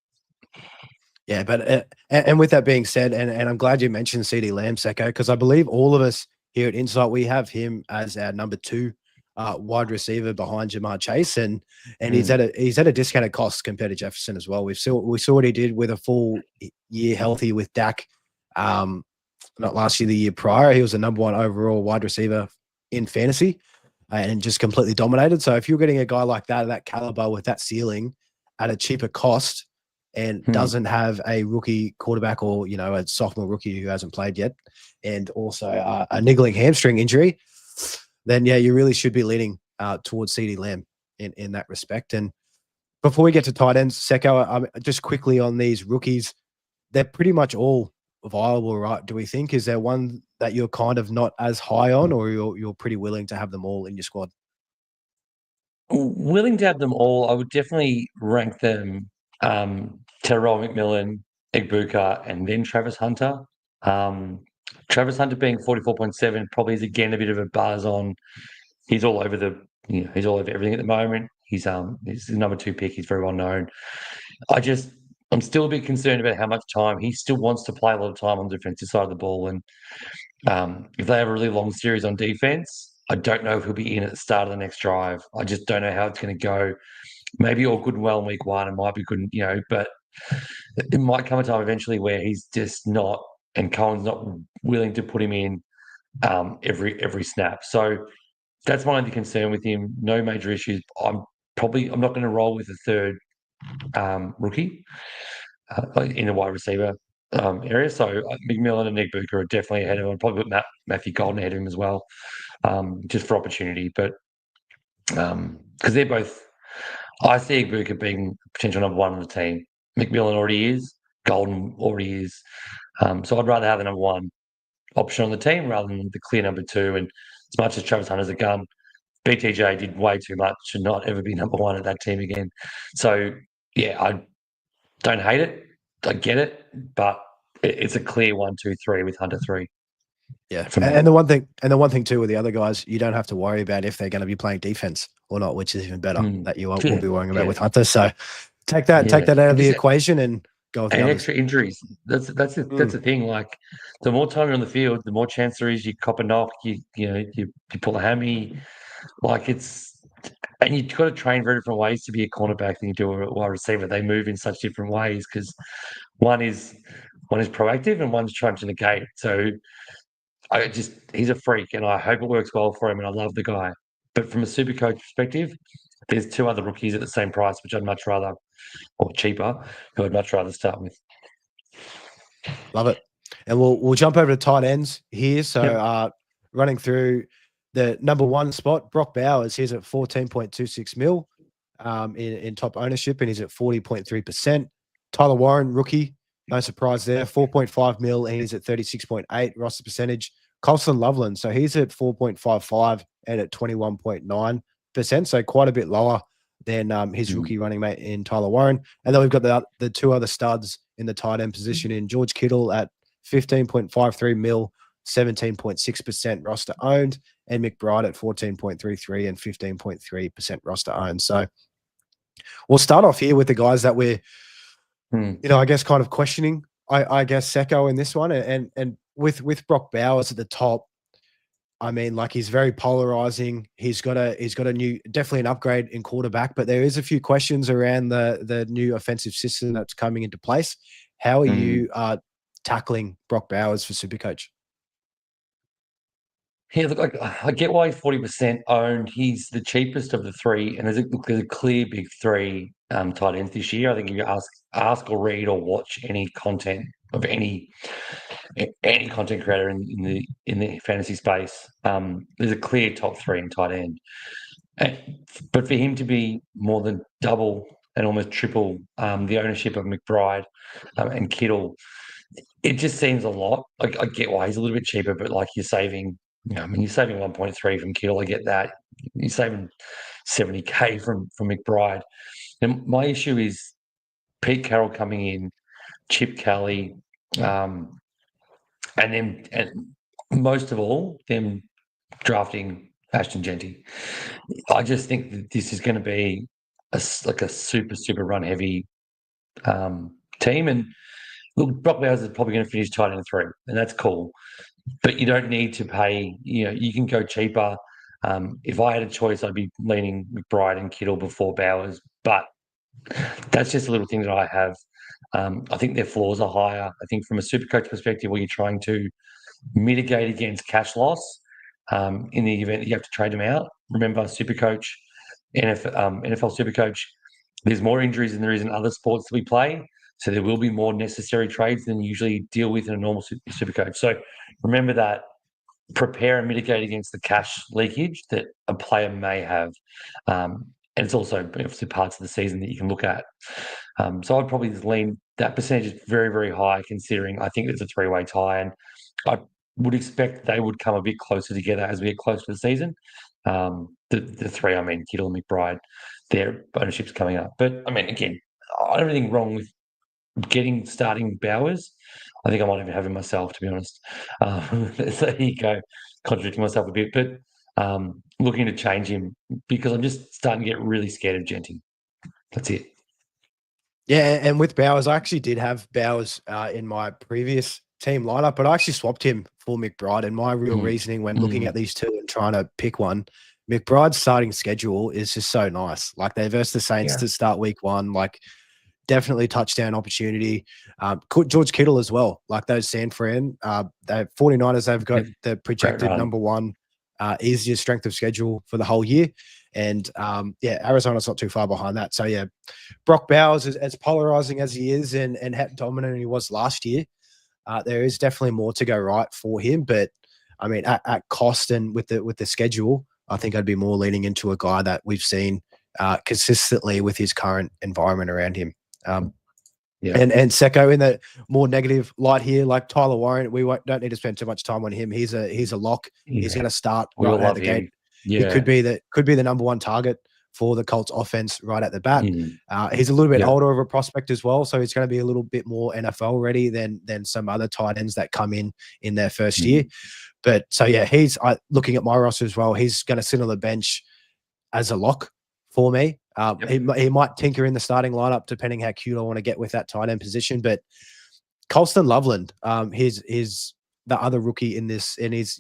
Yeah, but and with that being said, and I'm glad you mentioned CeeDee Lamb, Secko, because I believe all of us here at Insight, we have him as our number 2 wide receiver behind Jamar Chase, and he's at a discounted cost compared to Jefferson as well. We saw what he did with a full year healthy with Dak. Not last year, the year prior, he was the number 1 overall wide receiver in fantasy and just completely dominated. So if you're getting a guy like that caliber with that ceiling at a cheaper cost and doesn't have a rookie quarterback or, a sophomore rookie who hasn't played yet, and also a niggling hamstring injury, then you really should be leaning towards CeeDee Lamb in that respect. And before we get to tight ends, Secko, just quickly on these rookies, they're pretty much all viable, right? Do we think? Is there one that you're kind of not as high on, or you're pretty willing to have them all in your squad? Willing to have them all. I would definitely rank them Terrell McMillan, Igbuka, and then Travis Hunter. Travis Hunter being 44.7 probably is again a bit of a buzz on. He's all over he's all over everything at the moment. He's the number 2 pick. He's very well known. I'm still a bit concerned about how much time he still wants to play a lot of time on the defensive side of the ball. And if they have a really long series on defense, I don't know if he'll be in at the start of the next drive. I just don't know how it's going to go. Maybe all good and well in week 1, it might be good, but it might come a time eventually where he's just not, and Cohen's not willing to put him in every snap. So that's my only concern with him. No major issues. I'm not going to roll with a third rookie in the wide receiver area. So McMillan and Nick Booker are definitely ahead of him. I'd probably put Matthew Golden ahead of him as well, just for opportunity. But because they're both, I see Booker being potential number 1 on the team. McMillan already is. Golden already is. So I'd rather have the number 1 option on the team rather than the clear number 2. And as much as Travis Hunter's a gun, BTJ did way too much to not ever be number 1 at that team again. So, yeah, I don't hate it. I get it. But it's a clear 1, 2, 3 with Hunter 3. Yeah. And the one thing too with the other guys, you don't have to worry about if they're going to be playing defense or not, which is even better that you won't be worrying about with Hunter. So take that out of the equation and go with the others. Extra injuries. That's the thing. Like the more time you're on the field, the more chance there is you cop a knock, you pull a hammy. Like and you've got to train very different ways to be a cornerback than you do a wide receiver. They move in such different ways because one is proactive and one's trying to negate. So he's a freak, and I hope it works well for him, and I love the guy. But from a super coach perspective, there's 2 other rookies at the same price, which I'd much rather, or cheaper, who I'd much rather start with. Love it. And we'll jump over to tight ends here. So running through the number 1 spot, Brock Bowers, he's at 14.26 mil in top ownership, and he's at 40.3%. Tyler Warren, rookie, no surprise there, 4.5 mil, and he's at 36.8 roster percentage. Colson Loveland, so he's at 4.55 and at 21.9%, so quite a bit lower than his rookie running mate in Tyler Warren. And then we've got the 2 other studs in the tight end position in George Kittle at 15.53 mil, 17.6% roster owned, and McBride at 14.33 and 15.3% roster owned. So we'll start off here with the guys that we're, I guess kind of questioning. I guess Secko in this one, and with Brock Bowers at the top. I mean, like, he's very polarizing. He's got a new, definitely an upgrade in quarterback, but there is a few questions around the new offensive system that's coming into place. How are you tackling Brock Bowers for SuperCoach? Yeah, look, I get why he's 40% owned. He's the cheapest of the 3, and there's a clear big 3 tight ends this year. I think if you ask or read or watch any content of any content creator in the fantasy space, there's a clear top 3 in tight end. But for him to be more than double and almost triple the ownership of McBride and Kittle, it just seems a lot. I get why he's a little bit cheaper, but like you're saving. You're saving 1.3 from Kittle. I get that. You're saving 70K from McBride. And my issue is Pete Carroll coming in, Chip Kelly, and most of all, them drafting Ashton Genty. I just think that this is going to be a super run heavy team. And look, Brock Bowers is probably going to finish tight end 3, and that's cool. But you don't need to pay. You can go cheaper. If I had a choice, I'd be leaning McBride and Kittle before Bowers. But that's just a little thing that I have. I think their floors are higher. I think from a SuperCoach perspective, where you're trying to mitigate against cash loss in the event that you have to trade them out. Remember, SuperCoach, NFL SuperCoach, there's more injuries than there is in other sports that we play. So there will be more necessary trades than you usually deal with in a normal SuperCoach. So remember that. Prepare and mitigate against the cash leakage that a player may have. And it's also obviously parts of the season that you can look at. So I'd probably lean that percentage is very, very high, considering I think it's a 3-way tie. And I would expect they would come a bit closer together as we get closer to the season. The 3, I mean, Kittle and McBride, their ownership's coming up. But I mean, again, I don't have anything wrong with starting Bowers, I think I might even have him myself, to be honest. So there you go, contradicting myself a bit, but looking to change him because I'm just starting to get really scared of Genting. That's it. Yeah, and with Bowers, I actually did have Bowers in my previous team lineup, but I actually swapped him for McBride. And my real reasoning when looking at these two and trying to pick one, McBride's starting schedule is just so nice. Like they versus the Saints to start week 1, like definitely touchdown opportunity. George Kittle as well, like those San Fran. They 49ers, they've got the projected number 1 easiest strength of schedule for the whole year. And Arizona's not too far behind that. So yeah, Brock Bowers, as polarizing as he is and how dominant he was last year, there is definitely more to go right for him. But I mean, at cost and with the schedule, I think I'd be more leaning into a guy that we've seen consistently with his current environment around him. And Secko in the more negative light here, like Tyler Warren, don't need to spend too much time on him. He's a lock. Yeah. He's going to start right out the gate. Yeah. He could be the number 1 target for the Colts offense right at the bat. He's a little bit older of a prospect as well, so he's going to be a little bit more NFL ready than some other tight ends that come in their first year. But so yeah, he's looking at my roster as well. He's going to sit on the bench as a lock for me. He might tinker in the starting lineup depending how cute I want to get with that tight end position. But Colston Loveland, he's the other rookie in this, and he's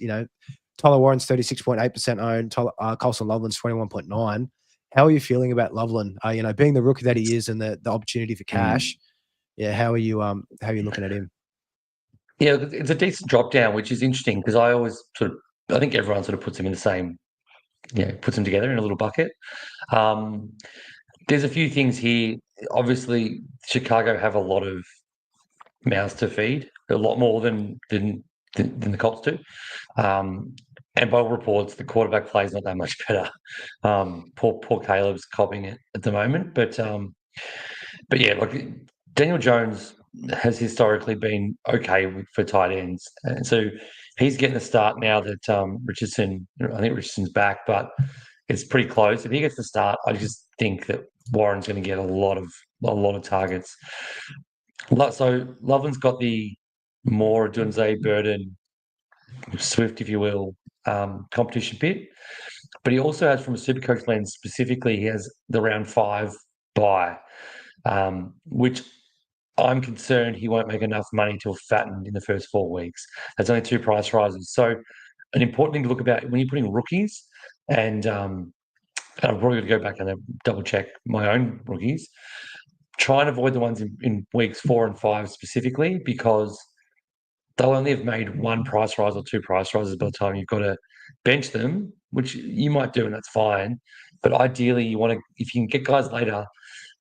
Tyler Warren's 36.8% owned. Colston Loveland's 21.9%. How are you feeling about Loveland? Being the rookie that he is and the opportunity for cash. Yeah, how are you looking at him? Yeah, it's a decent drop down, which is interesting because I think everyone sort of puts him in the same, puts them together in a little bucket. There's a few things here. Obviously, Chicago have a lot of mouths to feed, a lot more than the Colts do. And by all reports, the quarterback play is not that much better. Poor Caleb's copying it at the moment, but yeah, like Daniel Jones has historically been okay for tight ends, and so he's getting the start now that Richardson. I think Richardson's back, but it's pretty close. If he gets the start, I just think that Warren's going to get a lot of targets. So Loveland's got the more Dunze burden, Swift, if you will, competition bit. But he also has, from a SuperCoach lens specifically, he has the round 5 bye, which I'm concerned he won't make enough money to have fattened in the first 4 weeks. That's only 2 price rises. So an important thing to look about when you're putting rookies, and I'm probably going to go back and double check my own rookies, try and avoid the ones in weeks 4 and 5 specifically, because they'll only have made 1 price rise or 2 price rises by the time you've got to bench them, which you might do, and that's fine. But ideally, if you can get guys later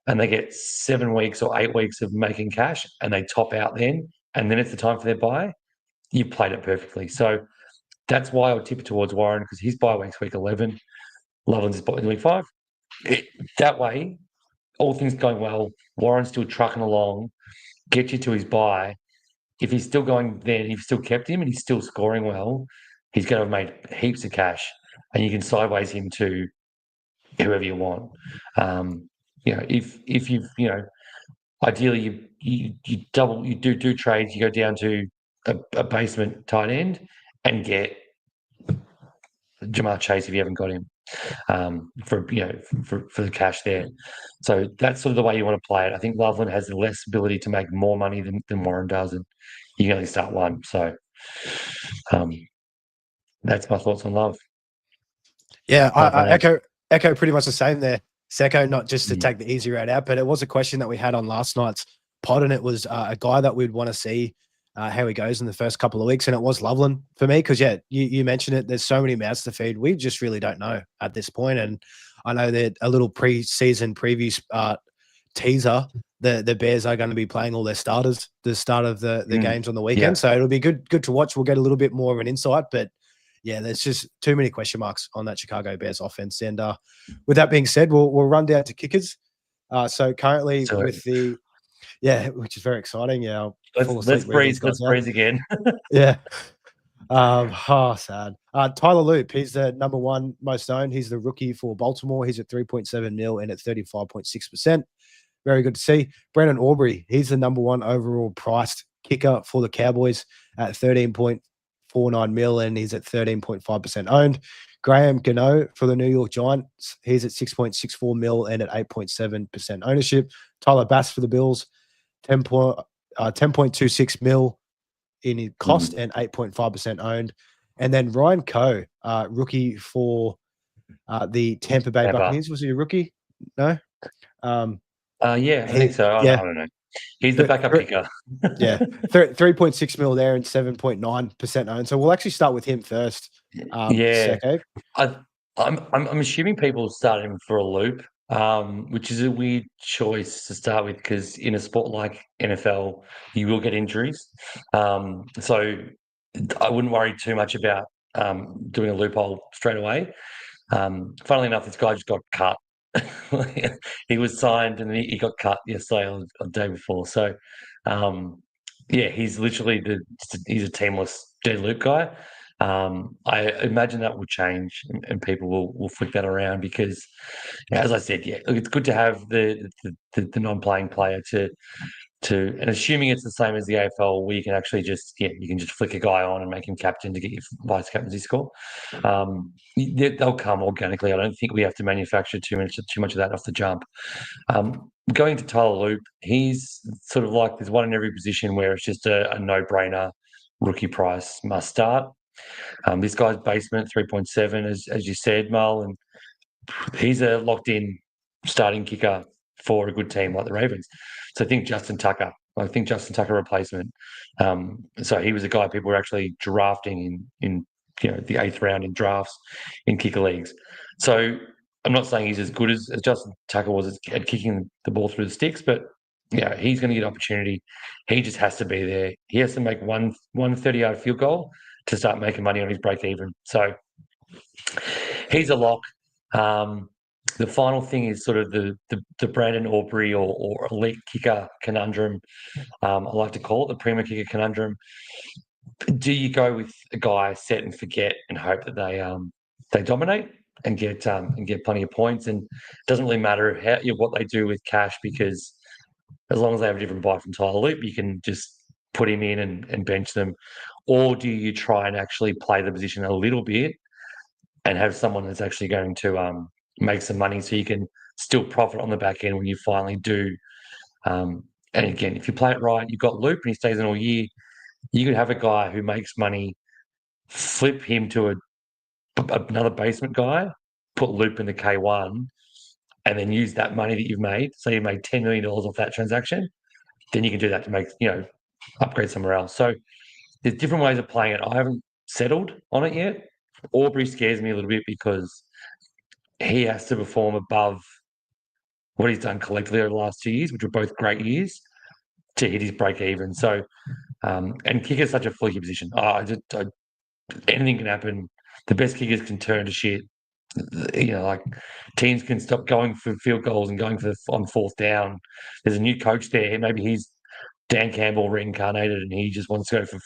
and they get 7 weeks or 8 weeks of making cash and they top out then, and then it's the time for their buy, you played it perfectly. So that's why I would tip it towards Warren, because his buy week's week 11, Loveland's is in week 5. That way, all things going well, Warren's still trucking along, get you to his buy. If he's still going there and you've still kept him and he's still scoring well, he's going to have made heaps of cash, and you can sideways him to whoever you want. If you've ideally you do trades, you go down to a basement tight end and get Jamar Chase if you haven't got him, for the cash there. So that's sort of the way you want to play it. I think Loveland has the less ability to make more money than Warren does, and you can only start 1. So that's my thoughts on Love. Yeah, I echo pretty much the same there. Secko, not just to take the easy route out, but it was a question that we had on last night's pod, and it was a guy that we'd want to see how he goes in the first couple of weeks, and it was Loveland for me because, you mentioned it. There's so many mouths to feed. We just really don't know at this point, and I know that a little pre-season preview teaser, the Bears are going to be playing all their starters the start of the games on the weekend, so it'll be good to watch. We'll get a little bit more of an insight, but yeah, there's just too many question marks on that Chicago Bears offense. And with that being said, we'll run down to kickers. So currently with the which is very exciting. Yeah, let's breathe again. Yeah. Sad. Tyler Loop, he's the number 1 most owned. He's the rookie for Baltimore. He's at 3.7 mil and at 35.6%. very good to see. Brandon Aubrey, he's the number 1 overall priced kicker for the Cowboys at 13.49 mil, and he's at 13.5% owned. Graham Gano for the New York Giants, he's at 6.64 mil and at 8.7% ownership. Tyler Bass for the Bills, 10.26 mil in cost and 8.5% owned. And then Ryan Coe, rookie for the Tampa Bay Buccaneers. Was he a rookie? No? Yeah, I think so. I don't know. He's the backup kicker. Yeah, 3.6 mil there and 7.9% owned. So we'll actually start with him first. Secko. I'm assuming people start him for a loop, which is a weird choice to start with because in a sport like NFL, you will get injuries. So I wouldn't worry too much about doing a loophole straight away. Funnily enough, this guy just got cut. He was signed and he got cut yesterday or the day before. So, he's literally he's a teamless dead loop guy. I imagine that will change and people will flick that around because, as I said, it's good to have the non-playing player and assuming it's the same as the AFL, where you can actually you can just flick a guy on and make him captain to get your vice captaincy score. They'll come organically. I don't think we have to manufacture too much of that off the jump. Going to Tyler Loop, he's sort of like there's one in every position where it's just a no-brainer rookie price must start. This guy's basement 3.7, as you said, Mull, and he's a locked-in starting kicker for a good team like the Ravens. So I think Justin Tucker replacement. So he was a guy people were actually drafting in the 8th round in drafts in kicker leagues. So I'm not saying he's as good as Justin Tucker was at kicking the ball through the sticks, but he's going to get opportunity. He just has to be there. He has to make one 30-yard field goal to start making money on his break even. So he's a lock. The final thing is sort of the Brandon Aubrey or elite kicker conundrum. I like to call it the prima kicker conundrum. Do you go with a guy set and forget and hope that they dominate and get plenty of points? And it doesn't really matter what they do with cash because as long as they have a different buy from Tyler Loop, you can just put him in and bench them. Or do you try and actually play the position a little bit and have someone that's actually going to make some money so you can still profit on the back end when you finally do? And again, if you play it right, you've got Loop and he stays in all year, you could have a guy who makes money, flip him to another basement guy, put Loop in the K1, and then use that money that you've made. So you made $10 million off that transaction. Then you can do that to make, upgrade somewhere else. So there's different ways of playing it. I haven't settled on it yet. Aubrey scares me a little bit because he has to perform above what he's done collectively over the last 2 years, which were both great years, to hit his break even. So, and kicker is such a fluky position. Anything can happen. The best kickers can turn to shit. Like teams can stop going for field goals and going on 4th down. There's a new coach there. Maybe he's Dan Campbell reincarnated and he just wants to go for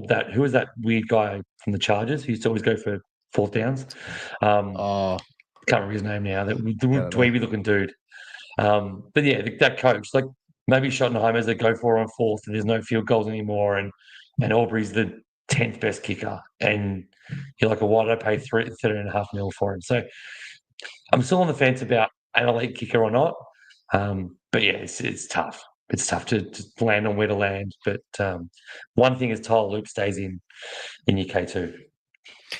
that. Who was that weird guy from the Chargers who used to always go for 4th downs? Can't remember his name now. That dweeby looking dude. But that coach, like maybe Schottenheimer's they go for on 4th and there's no field goals anymore, and Aubrey's the 10th best kicker, and you're like, why did I pay $13.5 million for him? So I'm still on the fence about an elite kicker or not. But it's tough. It's tough to land on where to land. But one thing is Tyler Loop stays in your K2.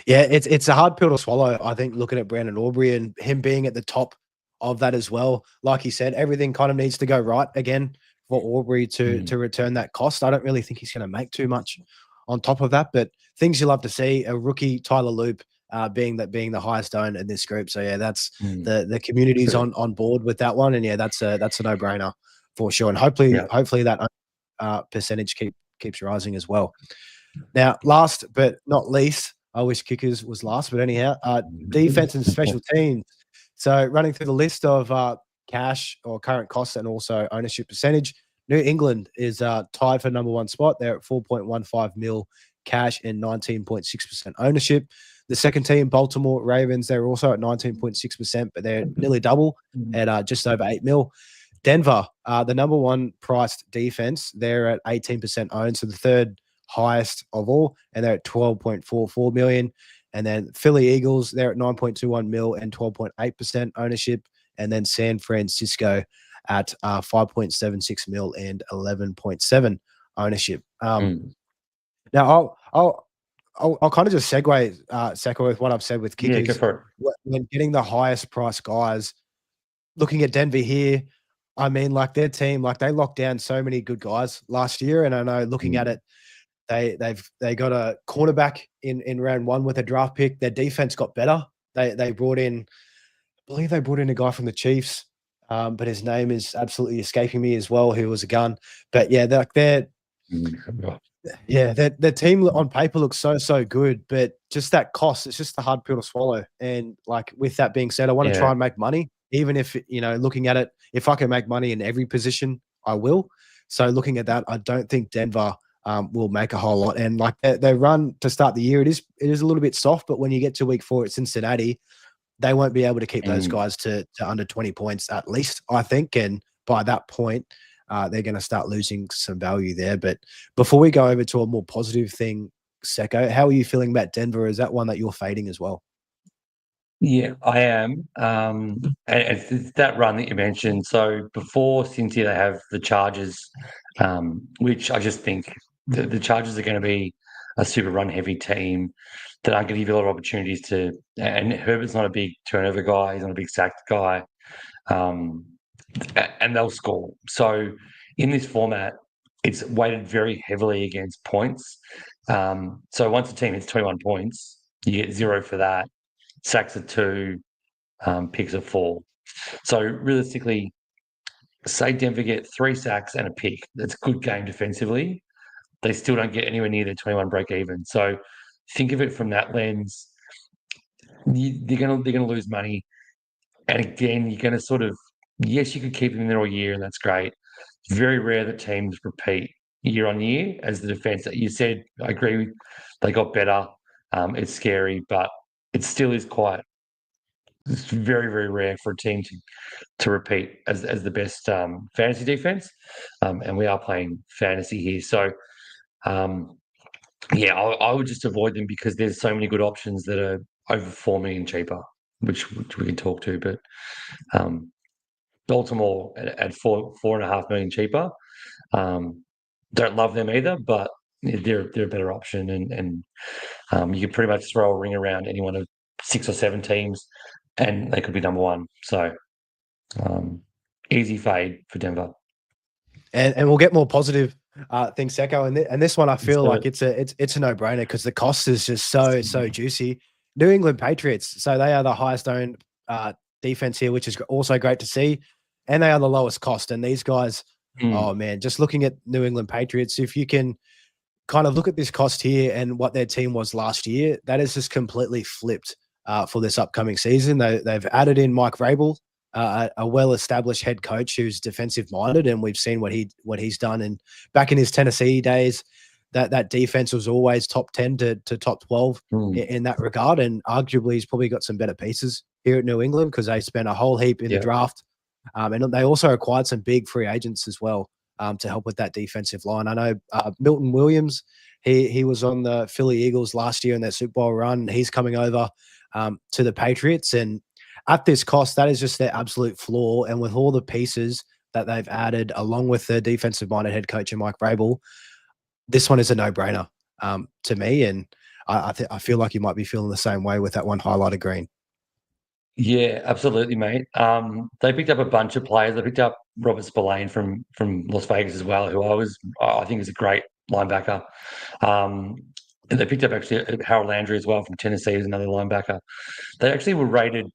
Yeah, it's a hard pill to swallow, I think, looking at Brandon Aubrey and him being at the top of that as well. Like he said, everything kind of needs to go right again for Aubrey to return that cost. I don't really think he's going to make too much on top of that, but things you love to see, a rookie Tyler Loop being the highest owned in this group. So that's the community's on board with that one. And that's a no-brainer for sure. And hopefully that percentage keeps rising as well. Now, last but not least, I wish kickers was last, but anyhow, defense and special teams. So running through the list of cash or current costs and also ownership percentage, New England is tied for number 1 spot. They're at 4.15 mil cash and 19.6% ownership. The second team, Baltimore Ravens, they're also at 19.6%, but they're nearly double at just over 8 mil. Denver, the number one priced defense, they're at 18% owned, so the third highest of all, and they're at 12.44 million. And then Philly Eagles, they're at 9.21 mil and 12.8% ownership. And then San Francisco at 5.76 mil and 11.7 ownership. Now, I'll kind of just segue, Secko, with what I've said with kickers. Yeah, go for it. When getting the highest price guys, looking at Denver here, I mean, like their team, like they locked down so many good guys last year. And I know looking at it, they got a cornerback in round one with a draft pick. Their defense got better. They brought in, I believe they brought in a guy from the Chiefs, but his name is absolutely escaping me as well, who was a gun. But yeah, their team on paper looks so good, but just that cost, it's just a hard pill to swallow. And like with that being said, I want to try and make money, even if, looking at it, if I can make money in every position, I will. So looking at that, I don't think Denver will make a whole lot. And like their run to start the year, it is a little bit soft, but when you get to week 4 at Cincinnati, they won't be able to keep those guys to under 20 points at least, I think. And by that point, they're going to start losing some value there. But before we go over to a more positive thing, Secko, how are you feeling about Denver? Is that one that you're fading as well? Yeah, I am. And it's that run that you mentioned. So before Cincy, they have the Chargers, which I just think the Chargers are going to be a super run-heavy team that aren't going to give you a lot of opportunities to. And Herbert's not a big turnover guy. He's not a big sacked guy. And they'll score. So in this format, it's weighted very heavily against points. So once a team hits 21 points, you get 0 for that. Sacks are 2, picks are 4. So realistically, say Denver get 3 sacks and a pick. That's a good game defensively. They still don't get anywhere near their 21 break even. So think of it from that lens. They're gonna lose money, and again, you're gonna sort of, yes, you could keep them there all year, and that's great. It's very rare that teams repeat year on year as the defense. You said, I agree. They got better. It's scary, but it still is quite. It's very, very rare for a team to repeat as the best fantasy defense, and we are playing fantasy here. So, I would just avoid them because there's so many good options that are over 4 million cheaper, which we can talk to. But Baltimore at 4.5 million cheaper. Don't love them either, but they're a better option, and you can pretty much throw a ring around any one of 6 or 7 teams, and they could be number one. So easy fade for Denver. And we'll get more positive things, Secko. And this one, I feel like it's a no-brainer because the cost is just so juicy. New England Patriots, so they are the highest owned defense here, which is also great to see, and they are the lowest cost. And these guys, oh man, just looking at New England Patriots, if you can kind of look at this cost here and what their team was last year, that is just completely flipped for this upcoming season. They've added in Mike Vrabel, a well-established head coach who's defensive-minded, and we've seen what he's done. And back in his Tennessee days, that defense was always top 10 to top 12 in that regard. And arguably, he's probably got some better pieces here at New England because they spent a whole heap in the draft. And they also acquired some big free agents as well to help with that defensive line. I know Milton Williams, he was on the Philly Eagles last year in their Super Bowl run. He's coming over to the Patriots. And at this cost, that is just their absolute flaw. And with all the pieces that they've added, along with the defensive-minded head coach and Mike Vrabel, this one is a no-brainer to me. And I feel like you might be feeling the same way with that one highlighted green. Yeah, absolutely, mate. They picked up a bunch of players. They picked up Robert Spillane from Las Vegas as well, who I think is a great linebacker. And they picked up actually Harold Landry as well from Tennessee as another linebacker. They actually were rated.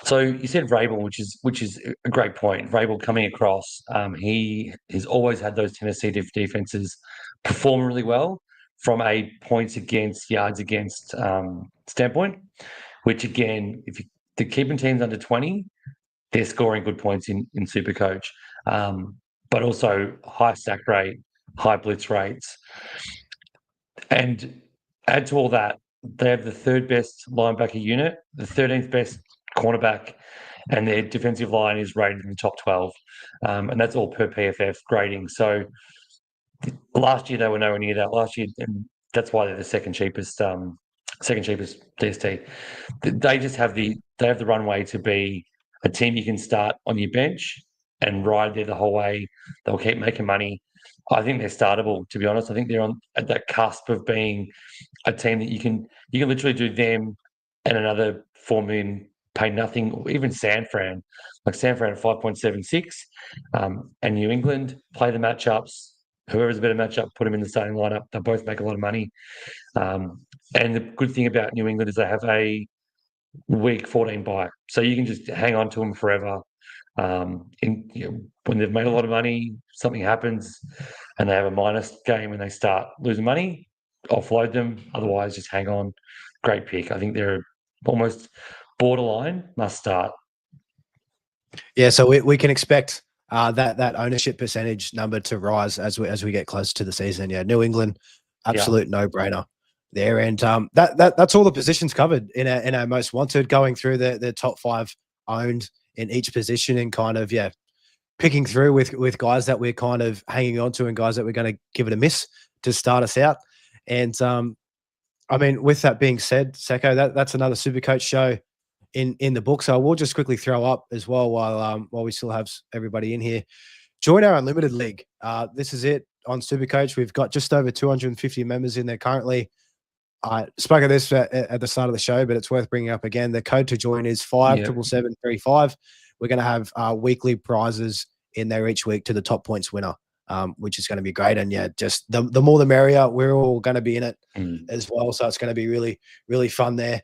So you said Vrabel, which is a great point. Vrabel coming across, he has always had those Tennessee defenses perform really well from a points against, yards against standpoint. Which again, if they're keeping teams under 20, they're scoring good points in SuperCoach, but also high sack rate, high blitz rates, and add to all that, they have the 3rd best linebacker unit, the 13th best cornerback, and their defensive line is rated in the top 12, and that's all per PFF grading. So last year they were nowhere near that. Last year, and that's why they're the second cheapest DST. They just have the runway to be a team you can start on your bench and ride there the whole way. They'll keep making money. I think they're startable, to be honest. I think they're at that cusp of being a team that you can literally do them and another 4 million, pay nothing, or even San Fran. Like San Fran at 5.76, and New England, play the matchups. Whoever's a better matchup, put them in the starting lineup. They'll both make a lot of money. And the good thing about New England is they have a week 14 bye, so you can just hang on to them forever. When they've made a lot of money, something happens, and they have a minus game and they start losing money, offload them. Otherwise, just hang on. Great pick. I think they're almost borderline must start. Yeah, so we can expect that ownership percentage number to rise as we get closer to the season. Yeah, New England, absolute no-brainer there, and that's all the positions covered in our most wanted, going through the top 5 owned in each position, and kind of picking through with guys that we're kind of hanging on to and guys that we're going to give it a miss to start us out. And I mean, with that being said, Secko, that's another SuperCoach show in the book. So we'll just quickly throw up as well while we still have everybody in here. Join our Unlimited League. This is it on SuperCoach. We've got just over 250 members in there currently. I spoke of this at the start of the show, but it's worth bringing up again. The code to join is 57735. We're going to have weekly prizes in there each week to the top points winner, which is going to be great. And just the more the merrier. We're all going to be in it as well, so it's going to be really, really fun there.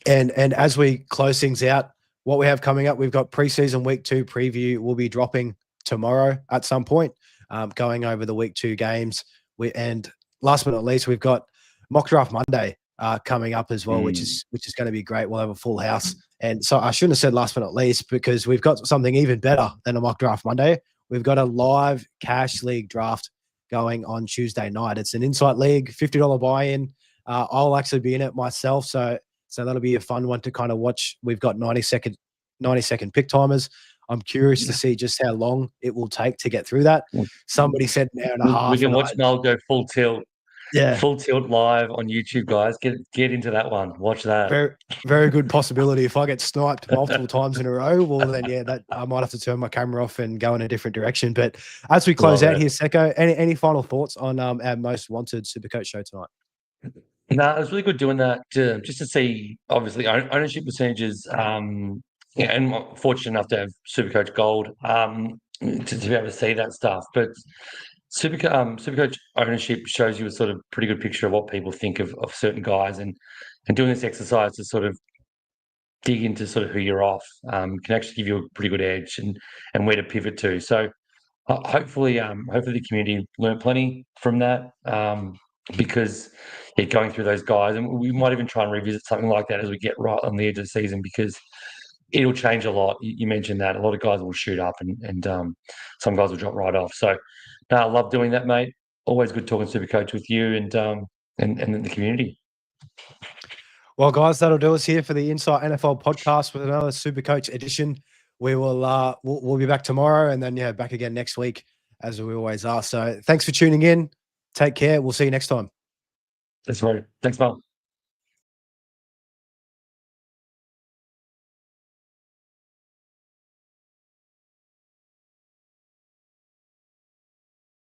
And as we close things out, what we have coming up, we've got preseason week 2 preview. Will be dropping tomorrow at some point, going over the week 2 games. And last but not least, we've got Mock Draft Monday coming up as well, which is going to be great. We'll have a full house. And so I shouldn't have said last but not least, because we've got something even better than a Mock Draft Monday. We've got a live cash league draft going on Tuesday night. It's an Insight League, $50 buy-in. I'll actually be in it myself, so that'll be a fun one to kind of watch. We've got 90-second pick timers. I'm curious to see just how long it will take to get through that. Somebody said an hour and a half. We can watch Mel go full tilt. Yeah, full tilt live on YouTube, guys. Get into that one. Watch that. Very, very good possibility. If I get sniped multiple times in a row, well, then that I might have to turn my camera off and go in a different direction. But as we close out here, Secko, any final thoughts on our most wanted SuperCoach show tonight? No, it was really good doing that just to see, obviously, ownership percentages. And I'm fortunate enough to have SuperCoach Gold to be able to see that stuff. But SuperCoach ownership shows you a sort of pretty good picture of what people think of certain guys, and doing this exercise to sort of dig into sort of who you're off can actually give you a pretty good edge and where to pivot to. So hopefully the community learned plenty from that, because going through those guys, and we might even try and revisit something like that as we get right on the edge of the season, because it'll change a lot. You mentioned that a lot of guys will shoot up and some guys will drop right off. So I love doing that, mate. Always good talking SuperCoach with you and the community. Well, guys, that'll do us here for the Insight NFL podcast with another SuperCoach edition. We will we'll be back tomorrow, and then back again next week as we always are. So thanks for tuning in. Take care. We'll see you next time. That's right. Thanks, Mel.